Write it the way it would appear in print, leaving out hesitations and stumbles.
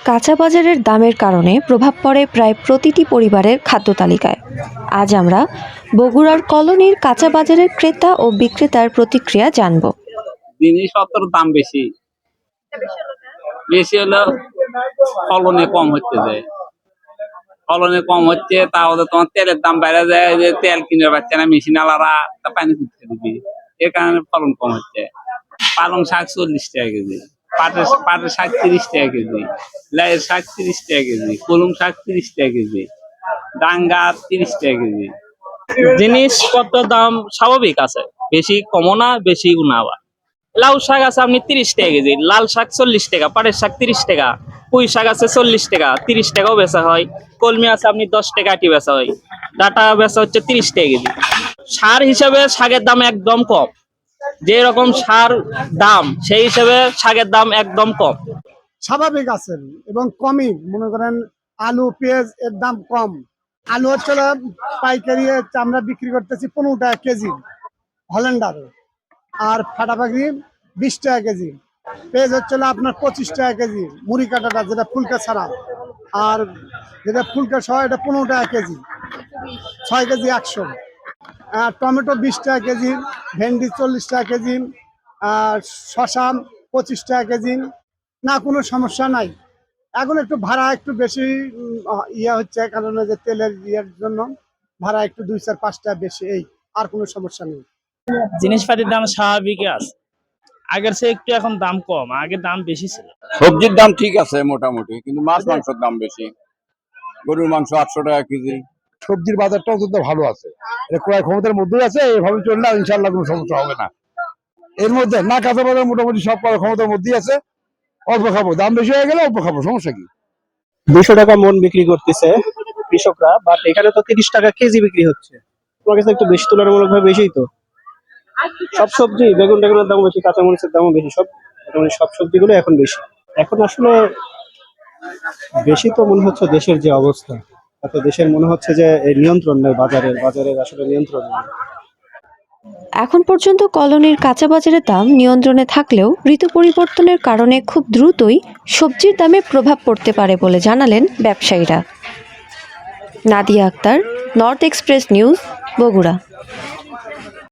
কাঁচা বাজারের দামের কারণে প্রভাব পড়ে প্রায় প্রতিটি পরিবারের খাদ্য তালিকায়। আজ আমরা বগুড়ার কলোনির কাঁচা বাজারের ক্রেতা ও বিক্রেতার প্রতিক্রিয়া জানব। জিনিসপত্রের দাম বেশি বেশি হলো ফলনে কম হচ্ছে যায়, ফলনে কম হচ্ছে, তাহলে তোমার তেলের দাম বাইরে যায়, যে তেল কিনে পাচ্ছে না মেশিন আলারা, তা পানি কুটতে দিবি, এর কারণে ফলন কম হচ্ছে। পালং শাক 40 টাকা কেজি, পাটের শাক 30 টাকা কেজি, লাইয়ের শাক 30 টাকা কেজি, কলম শাক 30 টাকা কেজি, ডাঙ্গা 30 টাকা কেজি। জিনিসপত্র দাম স্বাভাবিক আছে, বেশি কমও না বেশি না। আবার লাউ শাক আছে আপনি 30 টাকা কেজি, লাল শাক 40 টাকা, পাটের শাক 30 টাকা, পুঁই শাক আছে 40 টাকা, 30 টাকাও বেচা হয়। কলমি আছে আপনি 10 টাকা আটি বেচা হয়, ডাটা বেচা হচ্ছে 30 টাকা কেজি। সার হিসাবে শাকের দাম একদম কম, যে রকম সার দাম সেই হিসেবে শাকের দাম একদম কম। স্বাভাবিক আছেন এবং কমই মনে করেন আলু পেঁয়াজ এর দাম কম। আলু হচ্ছে পাইকারি আমরা বিক্রি করতেছি 15 টাকা কেজি হল্যান্ডার, আর ফাটাফাকি 20 টাকা কেজি। পেঁয়াজ হচ্ছে আপনার 25 টাকা কেজি মুড়ি কাটাটা, যেটা ফুলকা ছাড়া, আর যেটা ফুলকা সহ এটা 15 টাকা কেজি, 6 কেজি 100। টমেটো 20 টাকা কেজি, ভেন্ডি 40 টাকা কেজি, আর শশা 25 টাকা কেজি। না, কোনো সমস্যা নাই। এখন একটু ভাড়া একটু বেশি হচ্ছে, কারণ যে তেলের জন্য ভাড়া একটু 2-4-5 টাকা বেশি, এই আর কোনো সমস্যা নেই। জিনিসপাতির দাম স্বাভাবিক আছে, আগের চেয়ে একটু এখন দাম কম, আগে দাম বেশি ছিল। সবজির দাম ঠিক আছে মোটামুটি, কিন্তু মাছ মাংসের দাম বেশি। গরুর মাংস 800 টাকা কেজি। সবজির বাজারটা অত্যন্ত ভালো আছে, এটা ক্রয় ক্ষমতার মধ্যেই আছে, এইভাবে চললে ইনশাল্লাহ কোনো সমস্যা হবে না। এর মধ্যে না, কাঁচা বাজার মোটামুটি সব ক্রয় ক্ষমতার মধ্যেই আছে। অল্প খাবো, দাম বেশি হয়ে গেলে অল্প খাবো, সমস্যা কি? 200 টাকা মন বিক্রি করতেছে কৃষকরা, বাট এখানে তো 30 টাকা কেজি বিক্রি হচ্ছে। তোমার কাছে একটু বেশি, তুলনামূলকভাবে বেশি তো। সব সবজি, বেগুন টেগুনের দাম বেশি, কাঁচামরিচের দামও বেশি, সব সবজিগুলো এখন বেশি। এখন আসলে বেশি তো মনে হচ্ছে দেশের যে অবস্থা, তাতে দেশের মনে হচ্ছে যে এই নিয়ন্ত্রণ নেই, বাজারের আসলে নিয়ন্ত্রণ নেই। এখন পর্যন্ত কলোনির কাঁচা বাজারের দাম নিয়ন্ত্রণে থাকলেও ঋতু পরিবর্তনের কারণে খুব দ্রুতই সবজির দামে প্রভাব পড়তে পারে বলে জানালেন ব্যবসায়ীরা। Nadia Akhtar, north express news, Bogura.